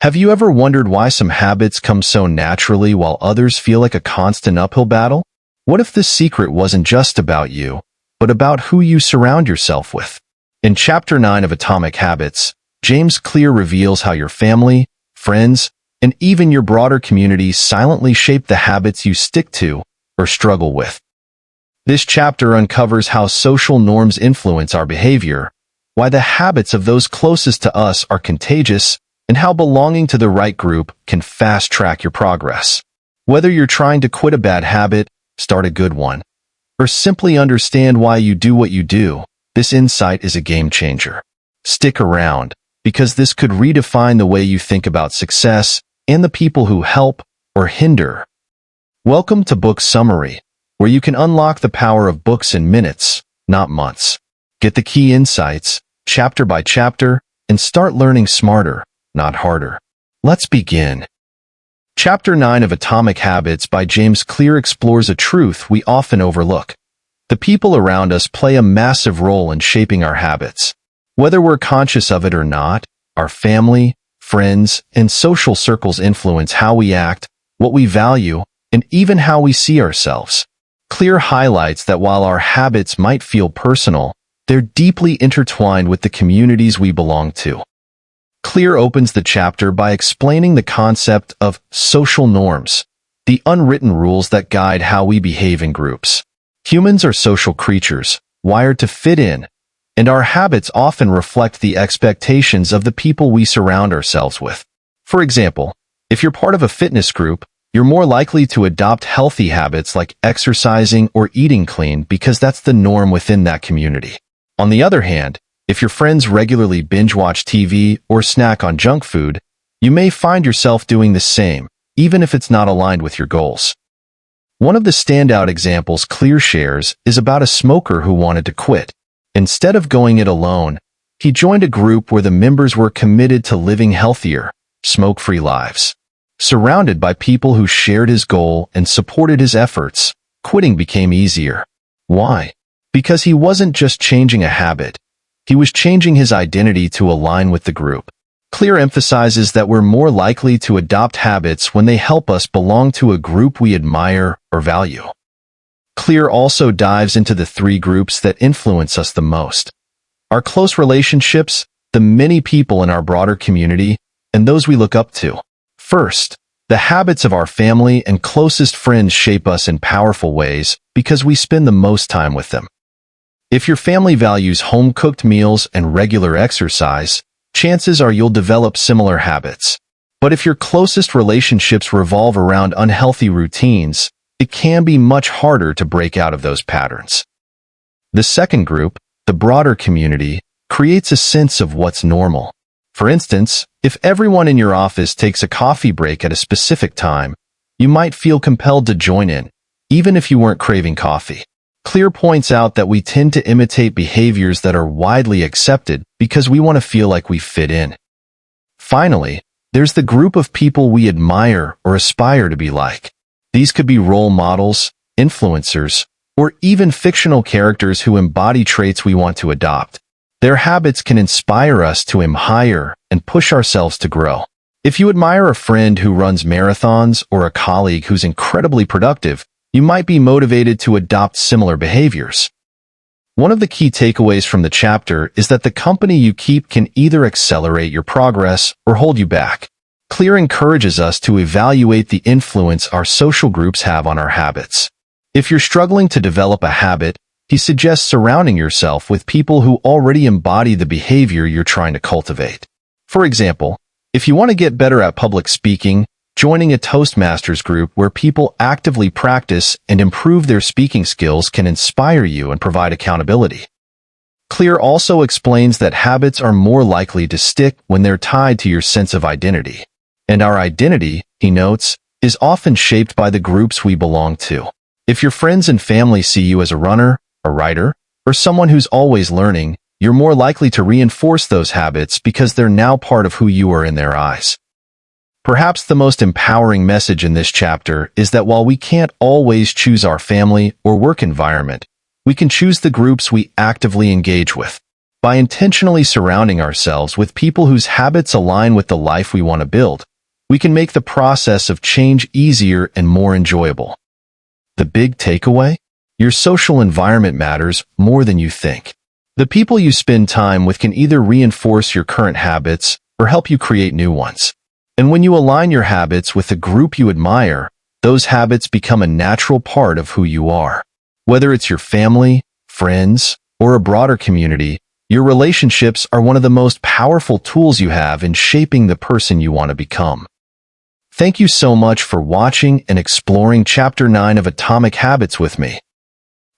Have you ever wondered why some habits come so naturally while others feel like a constant uphill battle? What if this secret wasn't just about you, but about who you surround yourself with? In Chapter 9 of Atomic Habits, James Clear reveals how your family, friends, and even your broader community silently shape the habits you stick to or struggle with. This chapter uncovers how social norms influence our behavior, why the habits of those closest to us are contagious, and how belonging to the right group can fast-track your progress. Whether you're trying to quit a bad habit, start a good one, or simply understand why you do what you do, this insight is a game changer. Stick around, because this could redefine the way you think about success and the people who help or hinder. Welcome to Book Summary, where you can unlock the power of books in minutes, not months. Get the key insights, chapter by chapter, and start learning smarter, not harder. Let's begin. Chapter 9 of Atomic Habits by James Clear explores a truth we often overlook. The people around us play a massive role in shaping our habits. Whether we're conscious of it or not, our family, friends, and social circles influence how we act, what we value, and even how we see ourselves. Clear highlights that while our habits might feel personal, they're deeply intertwined with the communities we belong to. Clear opens the chapter by explaining the concept of social norms, the unwritten rules that guide how we behave in groups. Humans are social creatures, wired to fit in, and our habits often reflect the expectations of the people we surround ourselves with. For example, if you're part of a fitness group, you're more likely to adopt healthy habits like exercising or eating clean because that's the norm within that community. On the other hand, if your friends regularly binge-watch TV or snack on junk food, you may find yourself doing the same, even if it's not aligned with your goals. One of the standout examples Clear shares is about a smoker who wanted to quit. Instead of going it alone, he joined a group where the members were committed to living healthier, smoke-free lives. Surrounded by people who shared his goal and supported his efforts, quitting became easier. Why? Because he wasn't just changing a habit. He was changing his identity to align with the group. Clear emphasizes that we're more likely to adopt habits when they help us belong to a group we admire or value. Clear also dives into the three groups that influence us the most: our close relationships, the many people in our broader community, and those we look up to. First, the habits of our family and closest friends shape us in powerful ways because we spend the most time with them. If your family values home-cooked meals and regular exercise, chances are you'll develop similar habits. But if your closest relationships revolve around unhealthy routines, it can be much harder to break out of those patterns. The second group, the broader community, creates a sense of what's normal. For instance, if everyone in your office takes a coffee break at a specific time, you might feel compelled to join in, even if you weren't craving coffee. Clear points out that we tend to imitate behaviors that are widely accepted because we want to feel like we fit in. Finally, there's the group of people we admire or aspire to be like. These could be role models, influencers, or even fictional characters who embody traits we want to adopt. Their habits can inspire us to aim higher and push ourselves to grow. If you admire a friend who runs marathons or a colleague who's incredibly productive, you might be motivated to adopt similar behaviors. One of the key takeaways from the chapter is that the company you keep can either accelerate your progress or hold you back. Clear encourages us to evaluate the influence our social groups have on our habits. If you're struggling to develop a habit, he suggests surrounding yourself with people who already embody the behavior you're trying to cultivate. For example, if you want to get better at public speaking, joining a Toastmasters group where people actively practice and improve their speaking skills can inspire you and provide accountability. Clear also explains that habits are more likely to stick when they're tied to your sense of identity. And our identity, he notes, is often shaped by the groups we belong to. If your friends and family see you as a runner, a writer, or someone who's always learning, you're more likely to reinforce those habits because they're now part of who you are in their eyes. Perhaps the most empowering message in this chapter is that while we can't always choose our family or work environment, we can choose the groups we actively engage with. By intentionally surrounding ourselves with people whose habits align with the life we want to build, we can make the process of change easier and more enjoyable. The big takeaway? Your social environment matters more than you think. The people you spend time with can either reinforce your current habits or help you create new ones. And when you align your habits with the group you admire, those habits become a natural part of who you are. Whether it's your family, friends, or a broader community, your relationships are one of the most powerful tools you have in shaping the person you want to become. Thank you so much for watching and exploring Chapter 9 of Atomic Habits with me.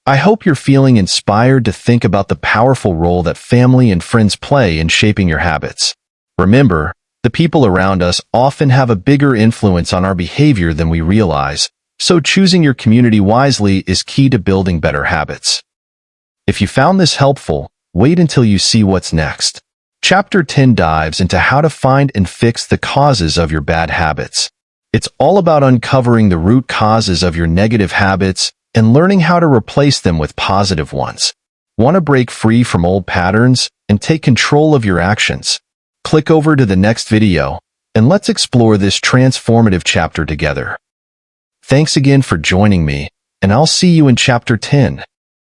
I hope you're feeling inspired to think about the powerful role that family and friends play in shaping your habits. Remember, the people around us often have a bigger influence on our behavior than we realize, so choosing your community wisely is key to building better habits. If you found this helpful, wait until you see what's next. Chapter 10 dives into how to find and fix the causes of your bad habits. It's all about uncovering the root causes of your negative habits and learning how to replace them with positive ones. Want to break free from old patterns and take control of your actions? Click over to the next video, and let's explore this transformative chapter together. Thanks again for joining me, and I'll see you in Chapter 10.